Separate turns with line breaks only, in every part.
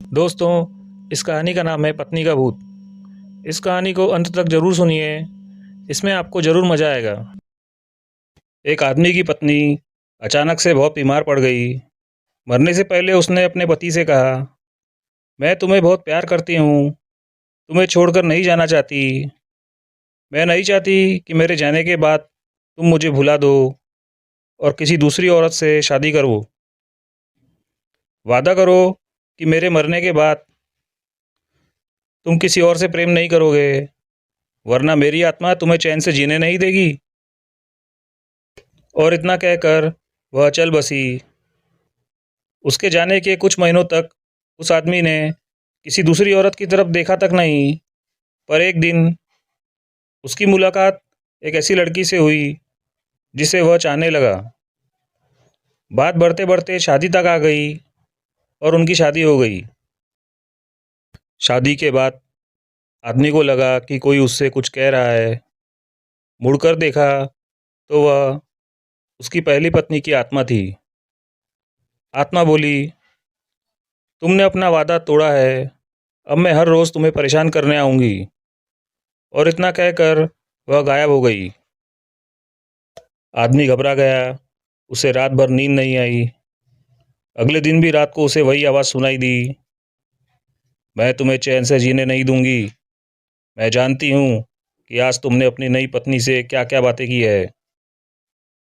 दोस्तों, इस कहानी का नाम है पत्नी का भूत। इस कहानी को अंत तक ज़रूर सुनिए, इसमें आपको ज़रूर मज़ा आएगा। एक आदमी की पत्नी अचानक से बहुत बीमार पड़ गई। मरने से पहले उसने अपने पति से कहा, मैं तुम्हें बहुत प्यार करती हूँ, तुम्हें छोड़कर नहीं जाना चाहती। मैं नहीं चाहती कि मेरे जाने के बाद तुम मुझे भुला दो और किसी दूसरी औरत से शादी करो। वादा करो कि मेरे मरने के बाद तुम किसी और से प्रेम नहीं करोगे, वरना मेरी आत्मा तुम्हें चैन से जीने नहीं देगी। और इतना कहकर वह चल बसी। उसके जाने के कुछ महीनों तक उस आदमी ने किसी दूसरी औरत की तरफ देखा तक नहीं, पर एक दिन उसकी मुलाकात एक ऐसी लड़की से हुई जिसे वह चाहने लगा। बात बढ़ते बढ़ते शादी तक आ गई और उनकी शादी हो गई। शादी के बाद आदमी को लगा कि कोई उससे कुछ कह रहा है। मुड़कर देखा तो वह उसकी पहली पत्नी की आत्मा थी। आत्मा बोली, तुमने अपना वादा तोड़ा है, अब मैं हर रोज़ तुम्हें परेशान करने आऊँगी। और इतना कहकर वह गायब हो गई। आदमी घबरा गया, उसे रात भर नींद नहीं आई। अगले दिन भी रात को उसे वही आवाज़ सुनाई दी, मैं तुम्हें चैन से जीने नहीं दूंगी। मैं जानती हूँ कि आज तुमने अपनी नई पत्नी से क्या क्या बातें की है।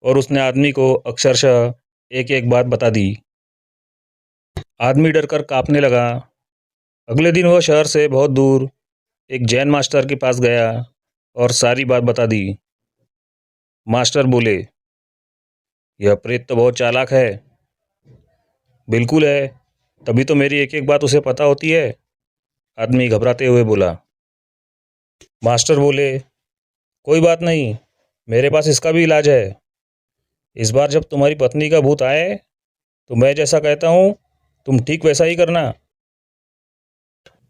और उसने आदमी को अक्षरशः एक एक बात बता दी। आदमी डरकर कांपने लगा। अगले दिन वह शहर से बहुत दूर एक जैन मास्टर के पास गया और सारी बात बता दी। मास्टर बोले, यह प्रेत तो बहुत चालाक है। बिल्कुल है, तभी तो मेरी एक एक बात उसे पता होती है। आदमी घबराते हुए बोला। मास्टर बोले, कोई बात नहीं, मेरे पास इसका भी इलाज है। इस बार जब तुम्हारी पत्नी का भूत आए तो मैं जैसा कहता हूँ तुम ठीक वैसा ही करना।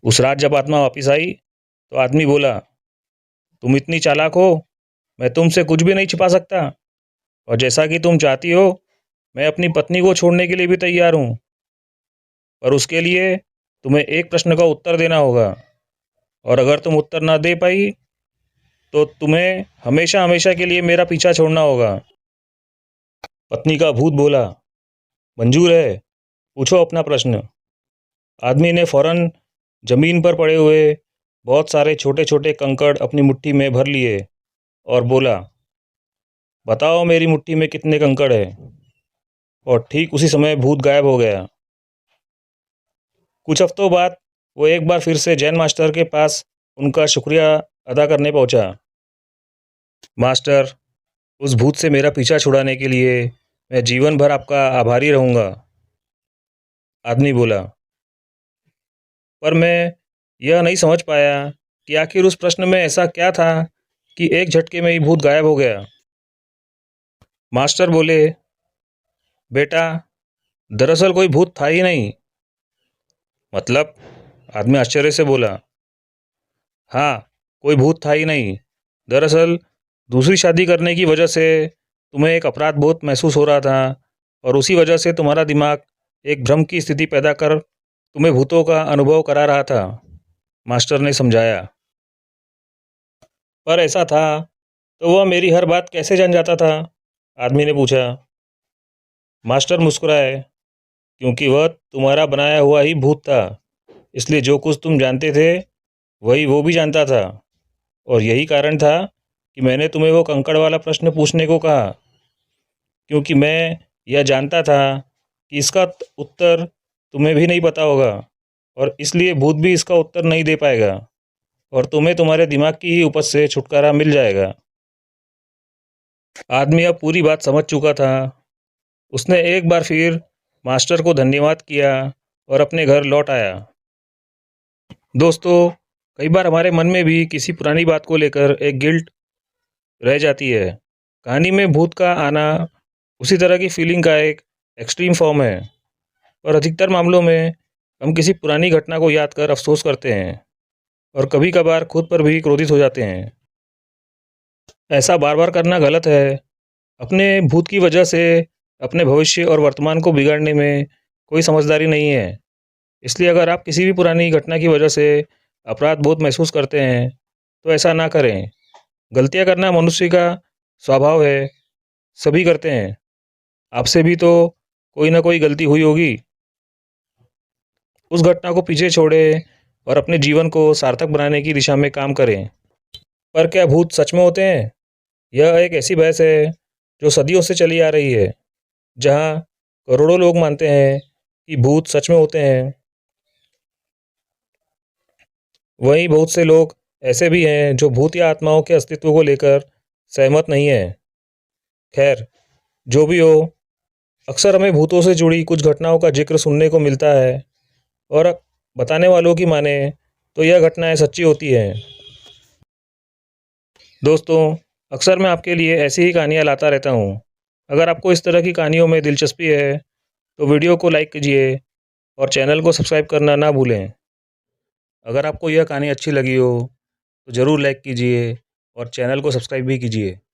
उस रात जब आत्मा वापस आई तो आदमी बोला, तुम इतनी चालाक हो, मैं तुमसे कुछ भी नहीं छिपा सकता। और जैसा कि तुम चाहती हो, मैं अपनी पत्नी को छोड़ने के लिए भी तैयार हूँ। पर उसके लिए तुम्हें एक प्रश्न का उत्तर देना होगा, और अगर तुम उत्तर ना दे पाई तो तुम्हें हमेशा हमेशा के लिए मेरा पीछा छोड़ना होगा। पत्नी का भूत बोला, मंजूर है, पूछो अपना प्रश्न। आदमी ने फौरन जमीन पर पड़े हुए बहुत सारे छोटे छोटे कंकड़ अपनी मुट्ठी में भर लिए और बोला, बताओ मेरी मुट्ठी में कितने कंकड़ है। और ठीक उसी समय भूत गायब हो गया। कुछ हफ्तों बाद वो एक बार फिर से जैन मास्टर के पास उनका शुक्रिया अदा करने पहुंचा। मास्टर, उस भूत से मेरा पीछा छुड़ाने के लिए मैं जीवन भर आपका आभारी रहूँगा। आदमी बोला, पर मैं यह नहीं समझ पाया कि आखिर उस प्रश्न में ऐसा क्या था कि एक झटके में ही भूत गायब हो गया। मास्टर बोले, बेटा, दरअसल कोई भूत था ही नहीं। मतलब? आदमी आश्चर्य से बोला, हाँ, कोई भूत था ही नहीं। दरअसल दूसरी शादी करने की वजह से तुम्हें एक अपराध बोध महसूस हो रहा था, और उसी वजह से तुम्हारा दिमाग एक भ्रम की स्थिति पैदा कर तुम्हें भूतों का अनुभव करा रहा था। मास्टर ने समझाया। पर ऐसा था तो वह मेरी हर बात कैसे जान जाता था? आदमी ने पूछा। मास्टर मुस्कुराए, क्योंकि वह तुम्हारा बनाया हुआ ही भूत था, इसलिए जो कुछ तुम जानते थे वही वो भी जानता था। और यही कारण था कि मैंने तुम्हें वो कंकड़ वाला प्रश्न पूछने को कहा, क्योंकि मैं यह जानता था कि इसका उत्तर तुम्हें भी नहीं पता होगा, और इसलिए भूत भी इसका उत्तर नहीं दे पाएगा, और तुम्हें तुम्हारे दिमाग की ही उपज से छुटकारा मिल जाएगा। आदमी अब पूरी बात समझ चुका था। उसने एक बार फिर मास्टर को धन्यवाद किया और अपने घर लौट आया। दोस्तों, कई बार हमारे मन में भी किसी पुरानी बात को लेकर एक गिल्ट रह जाती है। कहानी में भूत का आना उसी तरह की फीलिंग का एक एक्सट्रीम फॉर्म है, और अधिकतर मामलों में हम किसी पुरानी घटना को याद कर अफसोस करते हैं और कभी कभार खुद पर भी क्रोधित हो जाते हैं। ऐसा बार बार करना गलत है। अपने भूत की वजह से अपने भविष्य और वर्तमान को बिगाड़ने में कोई समझदारी नहीं है। इसलिए अगर आप किसी भी पुरानी घटना की वजह से अपराध बोध महसूस करते हैं, तो ऐसा ना करें। गलतियाँ करना मनुष्य का स्वभाव है, सभी करते हैं। आपसे भी तो कोई ना कोई गलती हुई होगी। उस घटना को पीछे छोड़ें और अपने जीवन को सार्थक बनाने की दिशा में काम करें। पर क्या भूत सच में होते हैं? यह एक ऐसी बहस है जो सदियों से चली आ रही है, जहाँ करोड़ों लोग मानते हैं कि भूत सच में होते हैं। वहीं बहुत से लोग ऐसे भी हैं जो भूत या आत्माओं के अस्तित्व को लेकर सहमत नहीं हैं। खैर, जो भी हो, अक्सर हमें भूतों से जुड़ी कुछ घटनाओं का जिक्र सुनने को मिलता है और बताने वालों की माने तो यह घटनाएं सच्ची होती हैं। दोस्तों, अक्सर मैं आपके लिए ऐसी ही कहानियाँ लाता रहता हूँ। अगर आपको इस तरह की कहानियों में दिलचस्पी है, तो वीडियो को लाइक कीजिए और चैनल को सब्सक्राइब करना ना भूलें। अगर आपको यह कहानी अच्छी लगी हो, तो ज़रूर लाइक कीजिए और चैनल को सब्सक्राइब भी कीजिए।